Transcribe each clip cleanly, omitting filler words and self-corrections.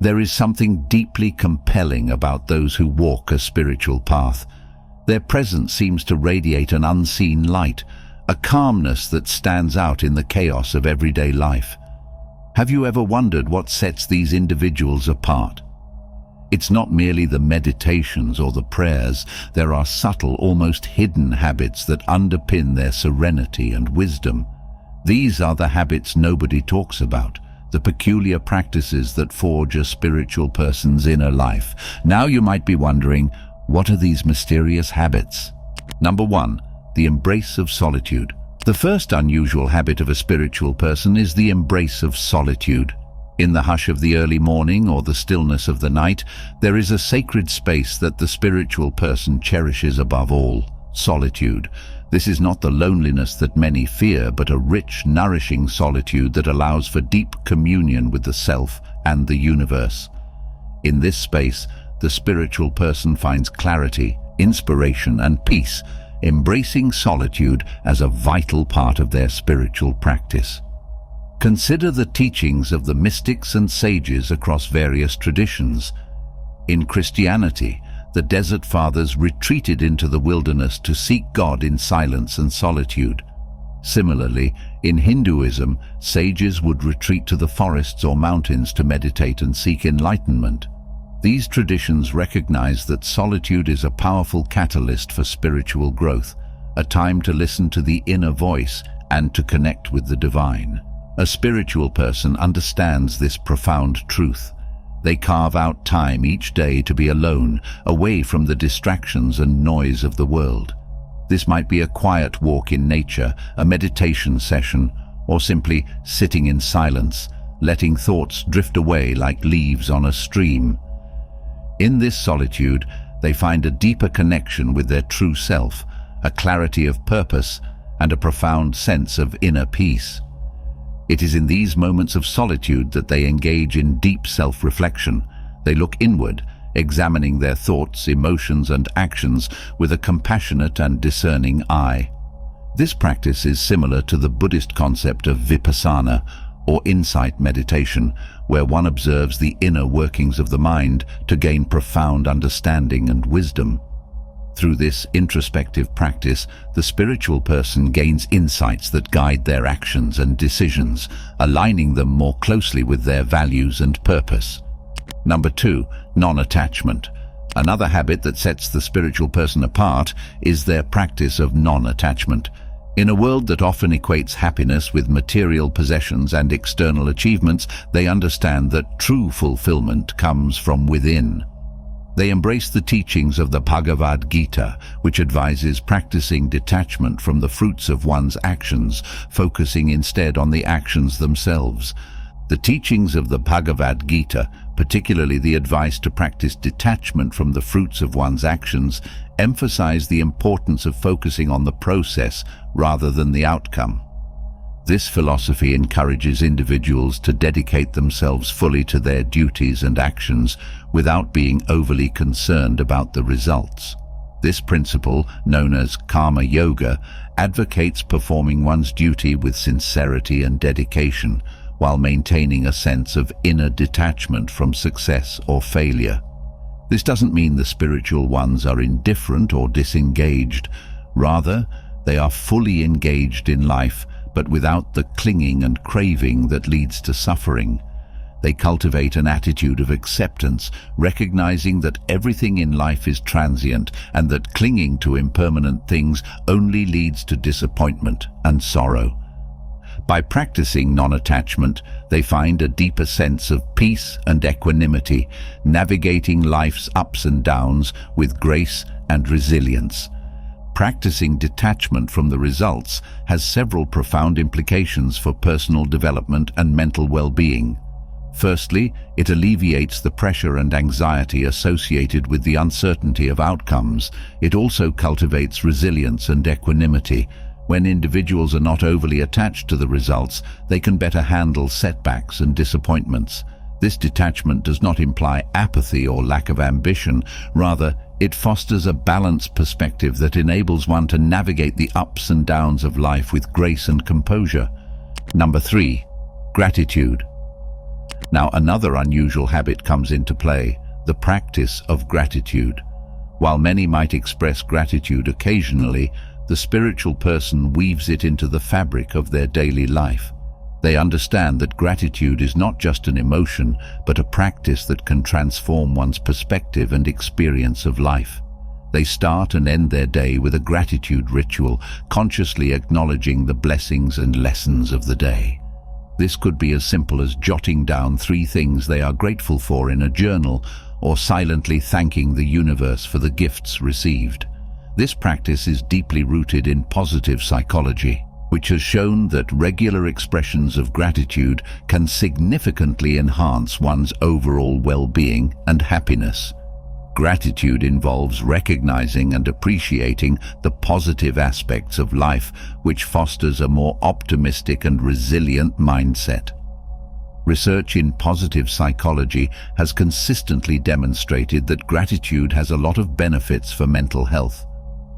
There is something deeply compelling about those who walk a spiritual path. Their presence seems to radiate an unseen light, a calmness that stands out in the chaos of everyday life. Have you ever wondered what sets these individuals apart? It's not merely the meditations or the prayers. There are subtle, almost hidden habits that underpin their serenity and wisdom. These are the habits nobody talks about, the peculiar practices that forge a spiritual person's inner life. Now you might be wondering, what are these mysterious habits? Number 1, the embrace of solitude. The first unusual habit of a spiritual person is the embrace of solitude. In the hush of the early morning or the stillness of the night, there is a sacred space that the spiritual person cherishes above all: solitude. This is not the loneliness that many fear, but a rich, nourishing solitude that allows for deep communion with the self and the universe. In this space, the spiritual person finds clarity, inspiration, and peace, embracing solitude as a vital part of their spiritual practice. Consider the teachings of the mystics and sages across various traditions. In Christianity, the Desert Fathers retreated into the wilderness to seek God in silence and solitude. Similarly, in Hinduism, sages would retreat to the forests or mountains to meditate and seek enlightenment. These traditions recognize that solitude is a powerful catalyst for spiritual growth, a time to listen to the inner voice and to connect with the divine. A spiritual person understands this profound truth. They carve out time each day to be alone, away from the distractions and noise of the world. This might be a quiet walk in nature, a meditation session, or simply sitting in silence, letting thoughts drift away like leaves on a stream. In this solitude, they find a deeper connection with their true self, a clarity of purpose, and a profound sense of inner peace. It is in these moments of solitude that they engage in deep self-reflection. They look inward, examining their thoughts, emotions, and actions with a compassionate and discerning eye. This practice is similar to the Buddhist concept of vipassana, or insight meditation, where one observes the inner workings of the mind to gain profound understanding and wisdom. Through this introspective practice, the spiritual person gains insights that guide their actions and decisions, aligning them more closely with their values and purpose. Number 2, non-attachment. Another habit that sets the spiritual person apart is their practice of non-attachment. In a world that often equates happiness with material possessions and external achievements, they understand that true fulfillment comes from within. They embrace the teachings of the Bhagavad Gita, which advises practicing detachment from the fruits of one's actions, focusing instead on the actions themselves. The teachings of the Bhagavad Gita, particularly the advice to practice detachment from the fruits of one's actions, emphasize the importance of focusing on the process rather than the outcome. This philosophy encourages individuals to dedicate themselves fully to their duties and actions without being overly concerned about the results. This principle, known as karma yoga, advocates performing one's duty with sincerity and dedication, while maintaining a sense of inner detachment from success or failure. This doesn't mean the spiritual ones are indifferent or disengaged. Rather, they are fully engaged in life, but without the clinging and craving that leads to suffering. They cultivate an attitude of acceptance, recognizing that everything in life is transient and that clinging to impermanent things only leads to disappointment and sorrow. By practicing non-attachment, they find a deeper sense of peace and equanimity, navigating life's ups and downs with grace and resilience. Practicing detachment from the results has several profound implications for personal development and mental well-being. Firstly, it alleviates the pressure and anxiety associated with the uncertainty of outcomes. It also cultivates resilience and equanimity. When individuals are not overly attached to the results, they can better handle setbacks and disappointments. This detachment does not imply apathy or lack of ambition. Rather, it fosters a balanced perspective that enables one to navigate the ups and downs of life with grace and composure. Number 3, gratitude. Now, another unusual habit comes into play, the practice of gratitude. While many might express gratitude occasionally, the spiritual person weaves it into the fabric of their daily life. They understand that gratitude is not just an emotion, but a practice that can transform one's perspective and experience of life. They start and end their day with a gratitude ritual, consciously acknowledging the blessings and lessons of the day. This could be as simple as jotting down 3 things they are grateful for in a journal, or silently thanking the universe for the gifts received. This practice is deeply rooted in positive psychology, which has shown that regular expressions of gratitude can significantly enhance one's overall well-being and happiness. Gratitude involves recognizing and appreciating the positive aspects of life, which fosters a more optimistic and resilient mindset. Research in positive psychology has consistently demonstrated that gratitude has a lot of benefits for mental health.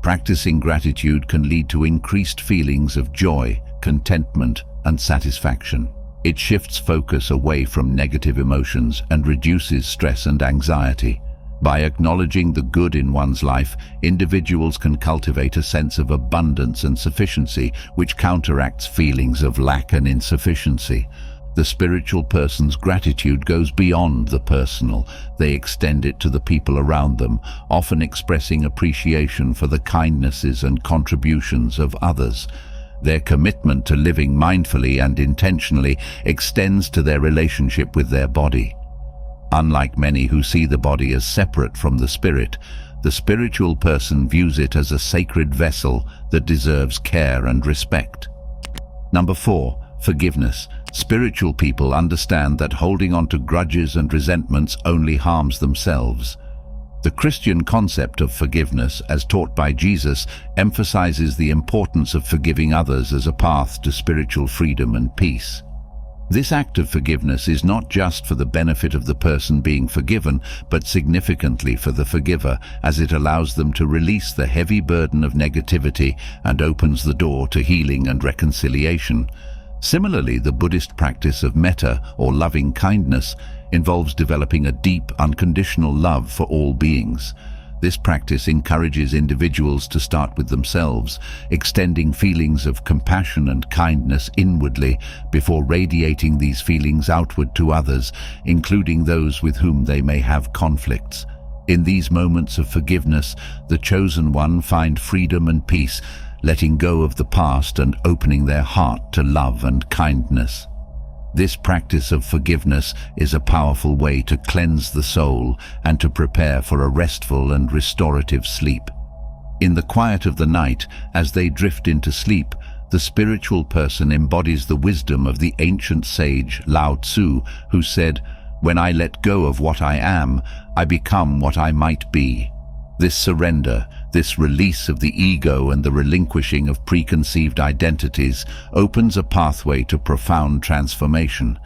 Practicing gratitude can lead to increased feelings of joy, contentment, and satisfaction. It shifts focus away from negative emotions and reduces stress and anxiety. By acknowledging the good in one's life, individuals can cultivate a sense of abundance and sufficiency, which counteracts feelings of lack and insufficiency. The spiritual person's gratitude goes beyond the personal. They extend it to the people around them, often expressing appreciation for the kindnesses and contributions of others. Their commitment to living mindfully and intentionally extends to their relationship with their body. Unlike many who see the body as separate from the spirit, the spiritual person views it as a sacred vessel that deserves care and respect. Number 4. Forgiveness. Spiritual people understand that holding on to grudges and resentments only harms themselves. The Christian concept of forgiveness, as taught by Jesus, emphasizes the importance of forgiving others as a path to spiritual freedom and peace. This act of forgiveness is not just for the benefit of the person being forgiven, but significantly for the forgiver, as it allows them to release the heavy burden of negativity and opens the door to healing and reconciliation. Similarly, the Buddhist practice of metta, or loving kindness, involves developing a deep, unconditional love for all beings. This practice encourages individuals to start with themselves, extending feelings of compassion and kindness inwardly before radiating these feelings outward to others, including those with whom they may have conflicts. In these moments of forgiveness, the chosen one find freedom and peace, letting go of the past and opening their heart to love and kindness. This practice of forgiveness is a powerful way to cleanse the soul and to prepare for a restful and restorative sleep. In the quiet of the night, as they drift into sleep, the spiritual person embodies the wisdom of the ancient sage Lao Tzu, who said, "When I let go of what I am, I become what I might be." This surrender, this release of the ego and the relinquishing of preconceived identities opens a pathway to profound transformation.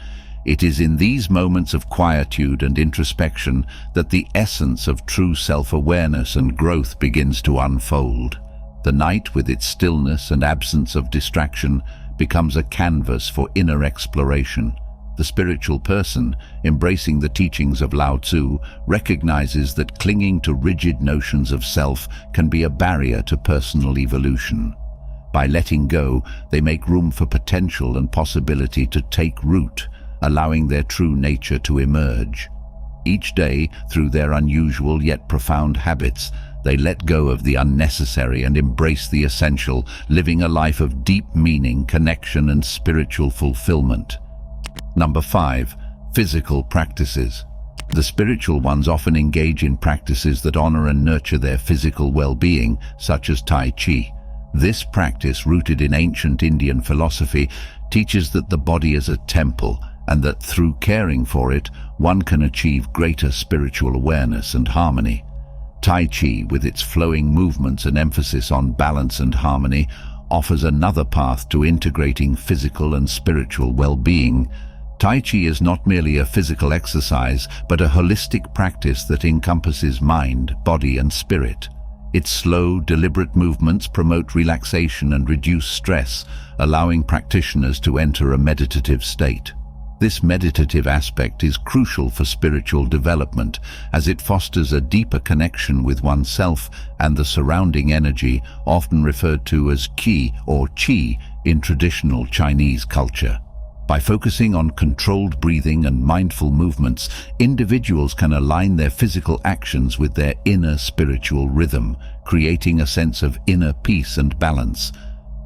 It is in these moments of quietude and introspection that the essence of true self-awareness and growth begins to unfold. The night, with its stillness and absence of distraction, becomes a canvas for inner exploration. The spiritual person, embracing the teachings of Lao Tzu, recognizes that clinging to rigid notions of self can be a barrier to personal evolution. By letting go, they make room for potential and possibility to take root, allowing their true nature to emerge. Each day, through their unusual yet profound habits, they let go of the unnecessary and embrace the essential, living a life of deep meaning, connection, and spiritual fulfillment. Number 5. Physical practices. The spiritual ones often engage in practices that honor and nurture their physical well-being, such as Tai Chi. This practice, rooted in ancient Indian philosophy, teaches that the body is a temple, and that through caring for it, one can achieve greater spiritual awareness and harmony. Tai Chi, with its flowing movements and emphasis on balance and harmony, offers another path to integrating physical and spiritual well-being. Tai Chi is not merely a physical exercise, but a holistic practice that encompasses mind, body, and spirit. Its slow, deliberate movements promote relaxation and reduce stress, allowing practitioners to enter a meditative state. This meditative aspect is crucial for spiritual development as it fosters a deeper connection with oneself and the surrounding energy, often referred to as qi or qi in traditional Chinese culture. By focusing on controlled breathing and mindful movements, individuals can align their physical actions with their inner spiritual rhythm, creating a sense of inner peace and balance.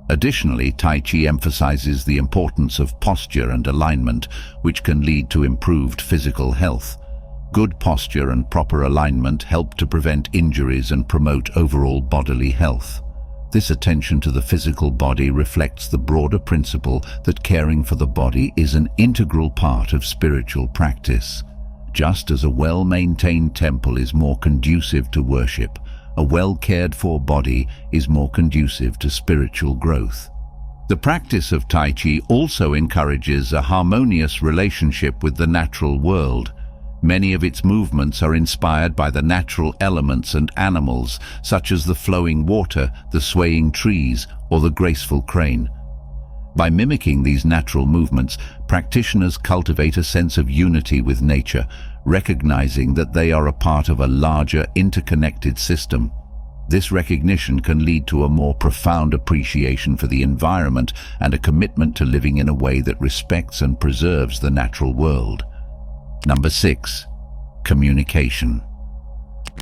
Additionally, Tai Chi emphasizes the importance of posture and alignment, which can lead to improved physical health. Good posture and proper alignment help to prevent injuries and promote overall bodily health. This attention to the physical body reflects the broader principle that caring for the body is an integral part of spiritual practice. Just as a well-maintained temple is more conducive to worship, a well-cared-for body is more conducive to spiritual growth. The practice of Tai Chi also encourages a harmonious relationship with the natural world. Many of its movements are inspired by the natural elements and animals, such as the flowing water, the swaying trees, or the graceful crane. By mimicking these natural movements, practitioners cultivate a sense of unity with nature, recognizing that they are a part of a larger, interconnected system. This recognition can lead to a more profound appreciation for the environment and a commitment to living in a way that respects and preserves the natural world. Number 6. Communication.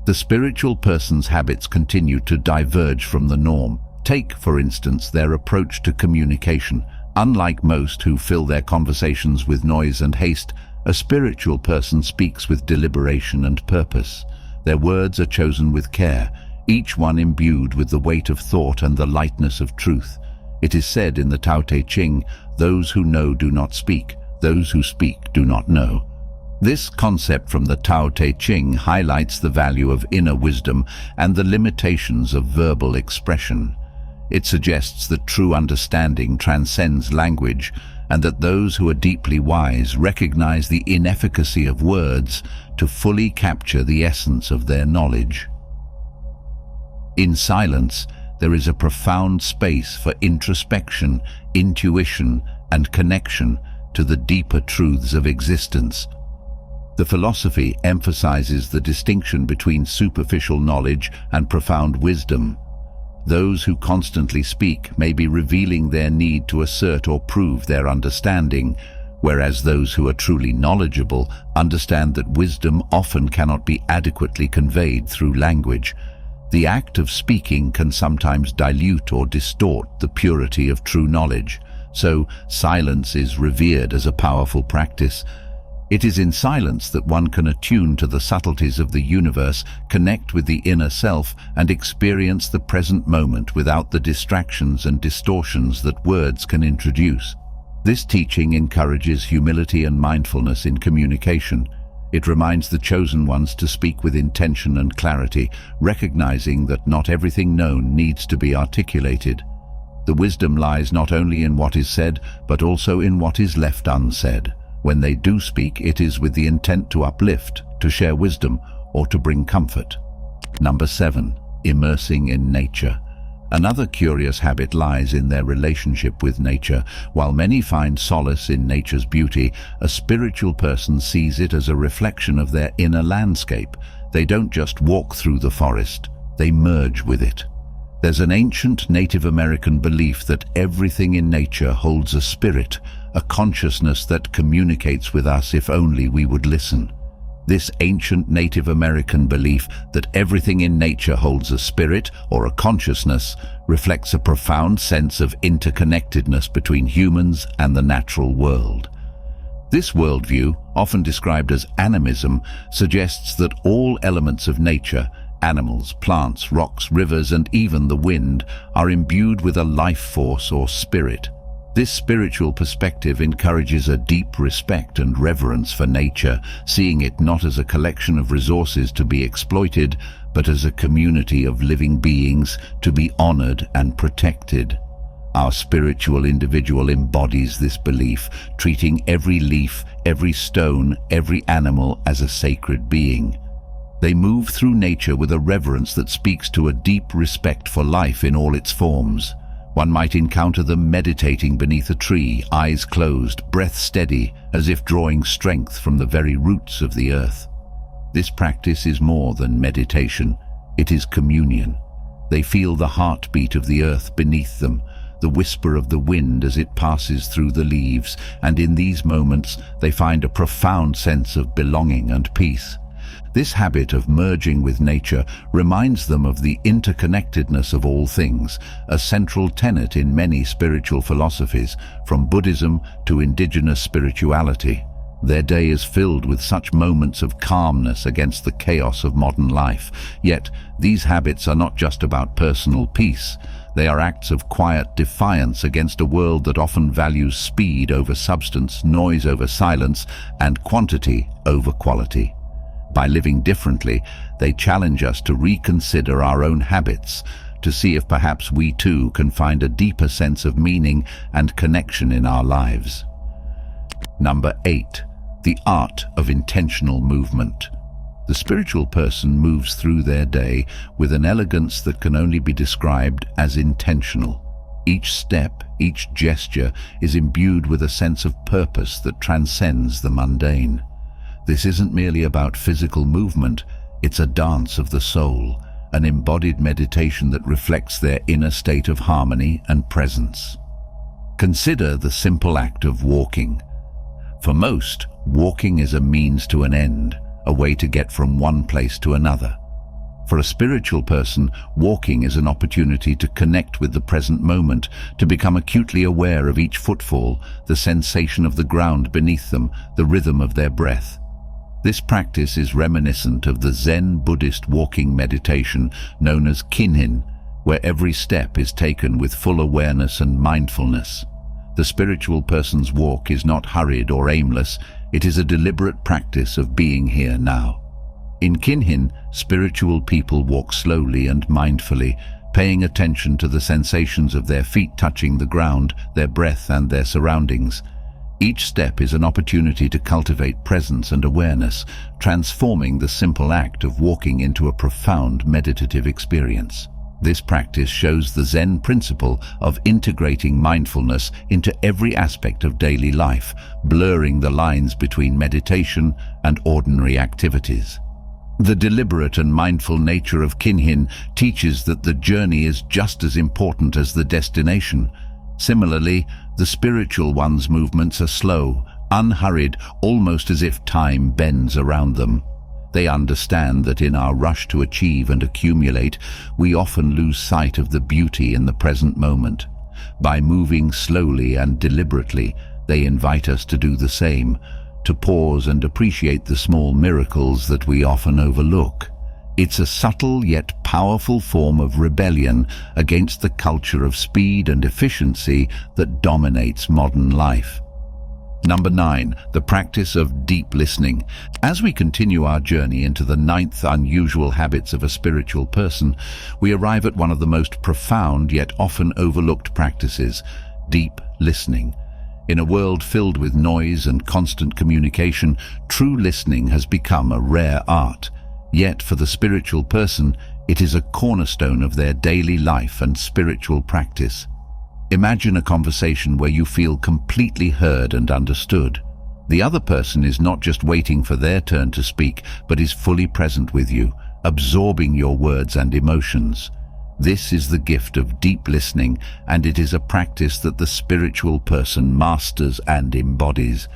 The spiritual person's habits continue to diverge from the norm. Take, for instance, their approach to communication. Unlike most who fill their conversations with noise and haste, a spiritual person speaks with deliberation and purpose. Their words are chosen with care, each one imbued with the weight of thought and the lightness of truth. It is said in the Tao Te Ching, "Those who know do not speak, those who speak do not know." This concept from the Tao Te Ching highlights the value of inner wisdom and the limitations of verbal expression. It suggests that true understanding transcends language, and that those who are deeply wise recognize the inefficacy of words to fully capture the essence of their knowledge. In silence, there is a profound space for introspection, intuition, and connection to the deeper truths of existence. The philosophy emphasizes the distinction between superficial knowledge and profound wisdom. Those who constantly speak may be revealing their need to assert or prove their understanding, whereas those who are truly knowledgeable understand that wisdom often cannot be adequately conveyed through language. The act of speaking can sometimes dilute or distort the purity of true knowledge, so silence is revered as a powerful practice. It is in silence that one can attune to the subtleties of the universe, connect with the inner self, and experience the present moment without the distractions and distortions that words can introduce. This teaching encourages humility and mindfulness in communication. It reminds the chosen ones to speak with intention and clarity, recognizing that not everything known needs to be articulated. The wisdom lies not only in what is said, but also in what is left unsaid. When they do speak, it is with the intent to uplift, to share wisdom, or to bring comfort. Number 7. Immersing in nature. Another curious habit lies in their relationship with nature. While many find solace in nature's beauty, a spiritual person sees it as a reflection of their inner landscape. They don't just walk through the forest, they merge with it. There's an ancient Native American belief that everything in nature holds a spirit, a consciousness that communicates with us if only we would listen. This ancient Native American belief that everything in nature holds a spirit or a consciousness reflects a profound sense of interconnectedness between humans and the natural world. This worldview, often described as animism, suggests that all elements of nature, animals, plants, rocks, rivers, and even the wind, are imbued with a life force or spirit. This spiritual perspective encourages a deep respect and reverence for nature, seeing it not as a collection of resources to be exploited, but as a community of living beings to be honored and protected. Our spiritual individual embodies this belief, treating every leaf, every stone, every animal as a sacred being. They move through nature with a reverence that speaks to a deep respect for life in all its forms. One might encounter them meditating beneath a tree, eyes closed, breath steady, as if drawing strength from the very roots of the earth. This practice is more than meditation, it is communion. They feel the heartbeat of the earth beneath them, the whisper of the wind as it passes through the leaves, and in these moments they find a profound sense of belonging and peace. This habit of merging with nature reminds them of the interconnectedness of all things, a central tenet in many spiritual philosophies, from Buddhism to indigenous spirituality. Their day is filled with such moments of calmness against the chaos of modern life. Yet, these habits are not just about personal peace. They are acts of quiet defiance against a world that often values speed over substance, noise over silence, and quantity over quality. By living differently, they challenge us to reconsider our own habits, to see if perhaps we too can find a deeper sense of meaning and connection in our lives. Number 8. The art of intentional movement. The spiritual person moves through their day with an elegance that can only be described as intentional. Each step, each gesture is imbued with a sense of purpose that transcends the mundane. This isn't merely about physical movement, it's a dance of the soul, an embodied meditation that reflects their inner state of harmony and presence. Consider the simple act of walking. For most, walking is a means to an end, a way to get from one place to another. For a spiritual person, walking is an opportunity to connect with the present moment, to become acutely aware of each footfall, the sensation of the ground beneath them, the rhythm of their breath. This practice is reminiscent of the Zen Buddhist walking meditation known as kinhin, where every step is taken with full awareness and mindfulness. The spiritual person's walk is not hurried or aimless, it is a deliberate practice of being here now. In kinhin, spiritual people walk slowly and mindfully, paying attention to the sensations of their feet touching the ground, their breath and their surroundings. Each step is an opportunity to cultivate presence and awareness, transforming the simple act of walking into a profound meditative experience. This practice shows the Zen principle of integrating mindfulness into every aspect of daily life, blurring the lines between meditation and ordinary activities. The deliberate and mindful nature of kinhin teaches that the journey is just as important as the destination. Similarly, the spiritual one's movements are slow, unhurried, almost as if time bends around them. They understand that in our rush to achieve and accumulate, we often lose sight of the beauty in the present moment. By moving slowly and deliberately, they invite us to do the same, to pause and appreciate the small miracles that we often overlook. It's a subtle yet powerful form of rebellion against the culture of speed and efficiency that dominates modern life. Number 9, the practice of deep listening. As we continue our journey into the 9th unusual habits of a spiritual person, we arrive at one of the most profound yet often overlooked practices, deep listening. In a world filled with noise and constant communication, true listening has become a rare art. Yet for the spiritual person, it is a cornerstone of their daily life and spiritual practice. Imagine a conversation where you feel completely heard and understood. The other person is not just waiting for their turn to speak, but is fully present with you, absorbing your words and emotions. This is the gift of deep listening, and it is a practice that the spiritual person masters and embodies.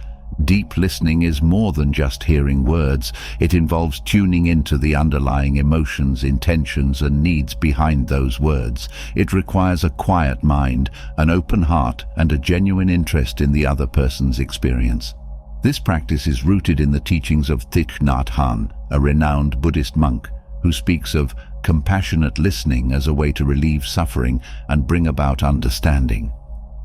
Deep listening is more than just hearing words. It involves tuning into the underlying emotions, intentions, and needs behind those words. It requires a quiet mind, an open heart, and a genuine interest in the other person's experience. This practice is rooted in the teachings of Thich Nhat Hanh, a renowned Buddhist monk, who speaks of compassionate listening as a way to relieve suffering and bring about understanding.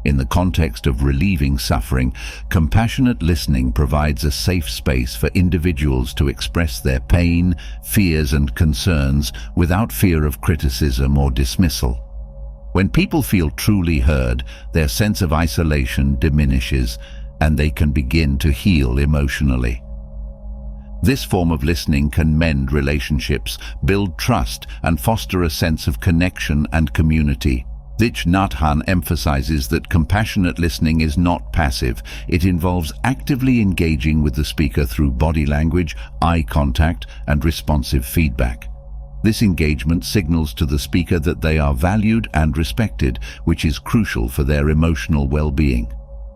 In the context of relieving suffering, compassionate listening provides a safe space for individuals to express their pain, fears, and concerns without fear of criticism or dismissal. When people feel truly heard, their sense of isolation diminishes, and they can begin to heal emotionally. This form of listening can mend relationships, build trust, and foster a sense of connection and community. Thich Nhat Hanh emphasizes that compassionate listening is not passive. It involves actively engaging with the speaker through body language, eye contact, and responsive feedback. This engagement signals to the speaker that they are valued and respected, which is crucial for their emotional well-being.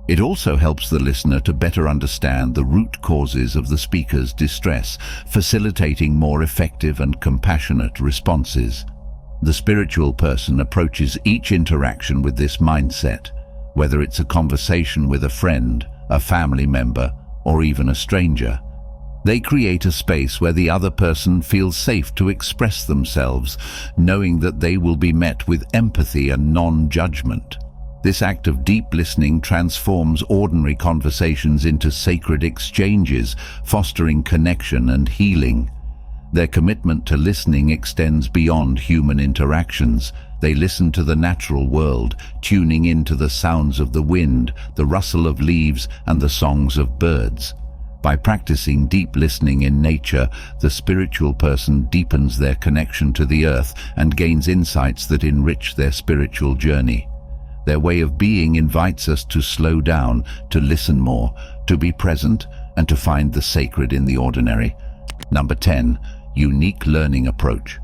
It also helps the listener to better understand the root causes of the speaker's distress, facilitating more effective and compassionate responses. The spiritual person approaches each interaction with this mindset, whether it's a conversation with a friend, a family member, or even a stranger. They create a space where the other person feels safe to express themselves, knowing that they will be met with empathy and non-judgment. This act of deep listening transforms ordinary conversations into sacred exchanges, fostering connection and healing. Their commitment to listening extends beyond human interactions. They listen to the natural world, tuning into the sounds of the wind, the rustle of leaves, and the songs of birds. By practicing deep listening in nature, the spiritual person deepens their connection to the earth and gains insights that enrich their spiritual journey. Their way of being invites us to slow down, to listen more, to be present, and to find the sacred in the ordinary. Number 10. Unique learning approach.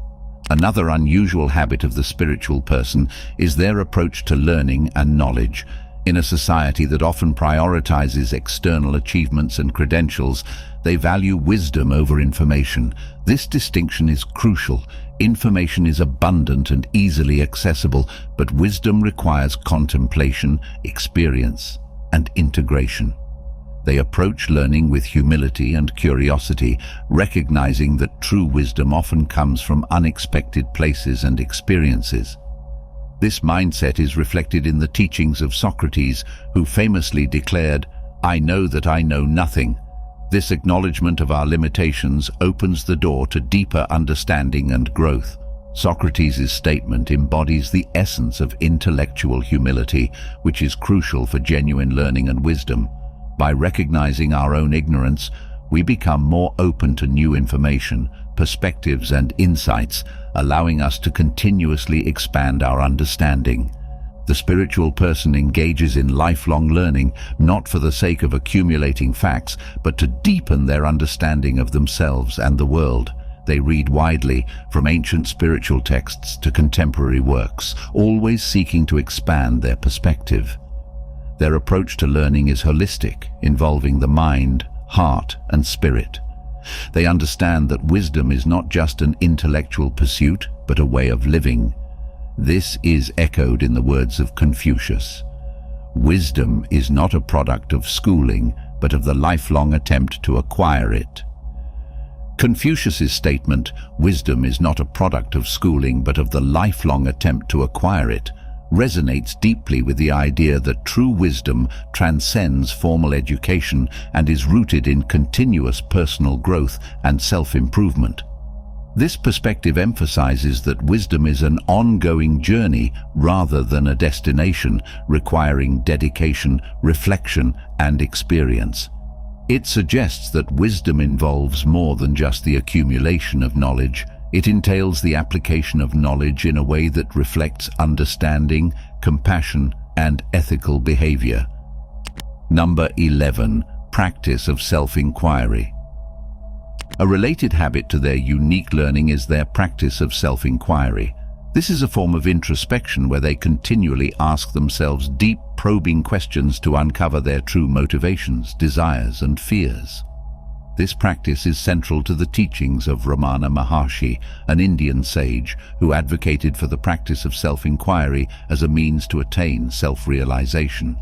Another unusual habit of the spiritual person is their approach to learning and knowledge. In a society that often prioritizes external achievements and credentials, they value wisdom over information. This distinction is crucial. Information is abundant and easily accessible, but wisdom requires contemplation, experience, and integration. They approach learning with humility and curiosity, recognizing that true wisdom often comes from unexpected places and experiences. This mindset is reflected in the teachings of Socrates, who famously declared, "I know that I know nothing." This acknowledgement of our limitations opens the door to deeper understanding and growth. Socrates' statement embodies the essence of intellectual humility, which is crucial for genuine learning and wisdom. By recognizing our own ignorance, we become more open to new information, perspectives, and insights, allowing us to continuously expand our understanding. The spiritual person engages in lifelong learning, not for the sake of accumulating facts, but to deepen their understanding of themselves and the world. They read widely, from ancient spiritual texts to contemporary works, always seeking to expand their perspective. Their approach to learning is holistic, involving the mind, heart, and spirit. They understand that wisdom is not just an intellectual pursuit, but a way of living. This is echoed in the words of Confucius. Wisdom is not a product of schooling, but of the lifelong attempt to acquire it. Confucius's statement, "Wisdom is not a product of schooling, but of the lifelong attempt to acquire it," resonates deeply with the idea that true wisdom transcends formal education and is rooted in continuous personal growth and self-improvement. This perspective emphasizes that wisdom is an ongoing journey rather than a destination, requiring dedication, reflection, and experience. It suggests that wisdom involves more than just the accumulation of knowledge. It entails the application of knowledge in a way that reflects understanding, compassion, and ethical behavior. Number 11. Practice of self-inquiry. A related habit to their unique learning is their practice of self-inquiry. This is a form of introspection where they continually ask themselves deep, probing questions to uncover their true motivations, desires, and fears. This practice is central to the teachings of Ramana Maharshi, an Indian sage who advocated for the practice of self-inquiry as a means to attain self-realization.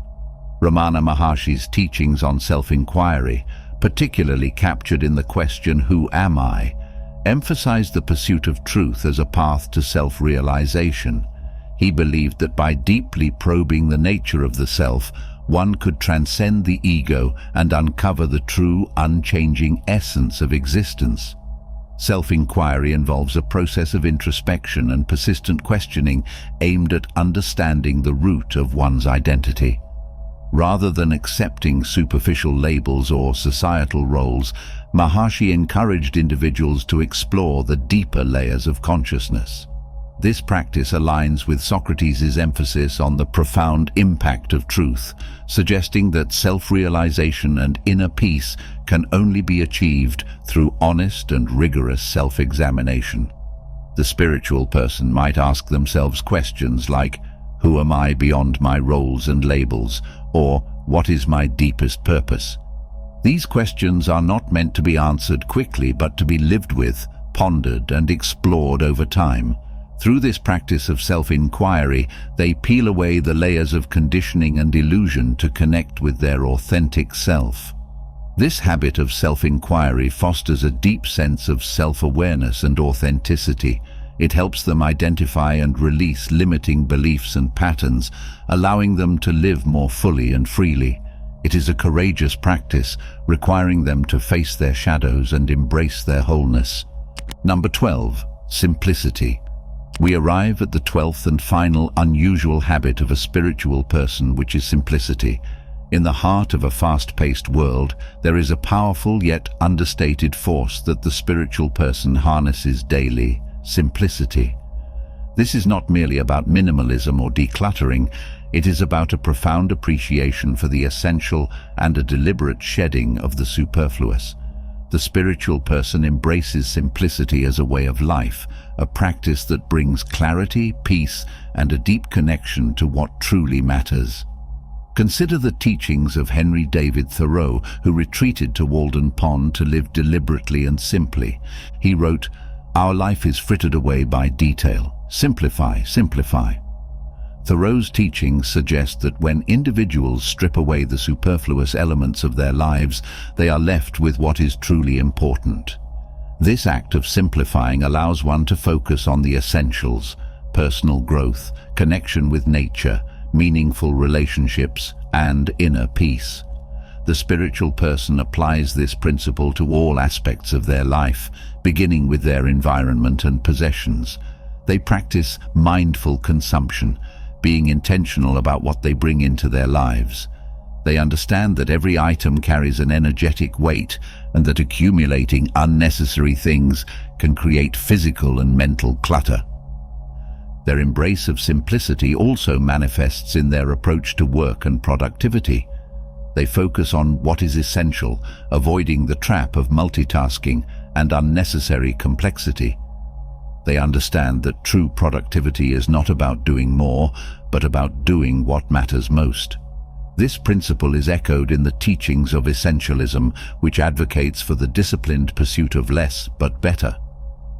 Ramana Maharshi's teachings on self-inquiry, particularly captured in the question, "Who am I?" emphasized the pursuit of truth as a path to self-realization. He believed that by deeply probing the nature of the self, one could transcend the ego and uncover the true, unchanging essence of existence. Self-inquiry involves a process of introspection and persistent questioning aimed at understanding the root of one's identity. Rather than accepting superficial labels or societal roles, Maharshi encouraged individuals to explore the deeper layers of consciousness. This practice aligns with Socrates' emphasis on the profound impact of truth, suggesting that self-realization and inner peace can only be achieved through honest and rigorous self-examination. The spiritual person might ask themselves questions like, "Who am I beyond my roles and labels?" or "What is my deepest purpose?" These questions are not meant to be answered quickly, but to be lived with, pondered, and explored over time. Through this practice of self-inquiry, they peel away the layers of conditioning and illusion to connect with their authentic self. This habit of self-inquiry fosters a deep sense of self-awareness and authenticity. It helps them identify and release limiting beliefs and patterns, allowing them to live more fully and freely. It is a courageous practice, requiring them to face their shadows and embrace their wholeness. Number 12. Simplicity. We arrive at the 12th and final unusual habit of a spiritual person, which is simplicity. In the heart of a fast-paced world, there is a powerful yet understated force that the spiritual person harnesses daily: simplicity. This is not merely about minimalism or decluttering. It is about a profound appreciation for the essential and a deliberate shedding of the superfluous. The spiritual person embraces simplicity as a way of life, a practice that brings clarity, peace, and a deep connection to what truly matters. Consider the teachings of Henry David Thoreau, who retreated to Walden Pond to live deliberately and simply. He wrote, "Our life is frittered away by detail. Simplify, simplify." Thoreau's teachings suggest that when individuals strip away the superfluous elements of their lives, they are left with what is truly important. This act of simplifying allows one to focus on the essentials: personal growth, connection with nature, meaningful relationships, and inner peace. The spiritual person applies this principle to all aspects of their life, beginning with their environment and possessions. They practice mindful consumption, being intentional about what they bring into their lives. They understand that every item carries an energetic weight and that accumulating unnecessary things can create physical and mental clutter. Their embrace of simplicity also manifests in their approach to work and productivity. They focus on what is essential, avoiding the trap of multitasking and unnecessary complexity. They understand that true productivity is not about doing more, but about doing what matters most. This principle is echoed in the teachings of essentialism, which advocates for the disciplined pursuit of less but better.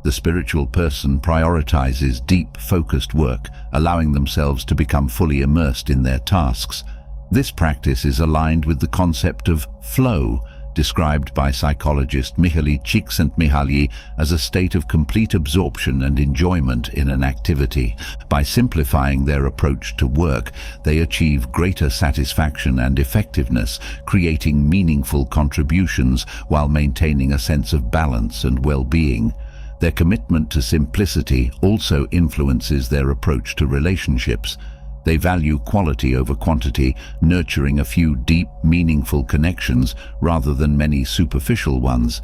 The spiritual person prioritizes deep, focused work, allowing themselves to become fully immersed in their tasks. This practice is aligned with the concept of flow, described by psychologist Mihaly Csikszentmihalyi as a state of complete absorption and enjoyment in an activity. By simplifying their approach to work, they achieve greater satisfaction and effectiveness, creating meaningful contributions while maintaining a sense of balance and well-being. Their commitment to simplicity also influences their approach to relationships. They value quality over quantity, nurturing a few deep, meaningful connections rather than many superficial ones.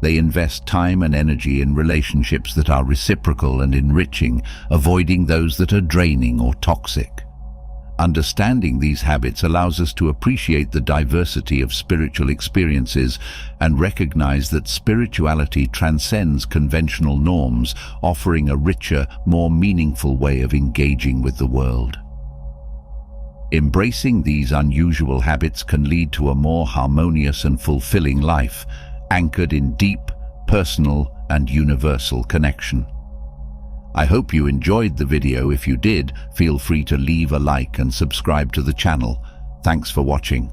They invest time and energy in relationships that are reciprocal and enriching, avoiding those that are draining or toxic. Understanding these habits allows us to appreciate the diversity of spiritual experiences and recognize that spirituality transcends conventional norms, offering a richer, more meaningful way of engaging with the world. Embracing these unusual habits can lead to a more harmonious and fulfilling life, anchored in deep, personal, and universal connection. I hope you enjoyed the video. If you did, feel free to leave a like and subscribe to the channel. Thanks for watching.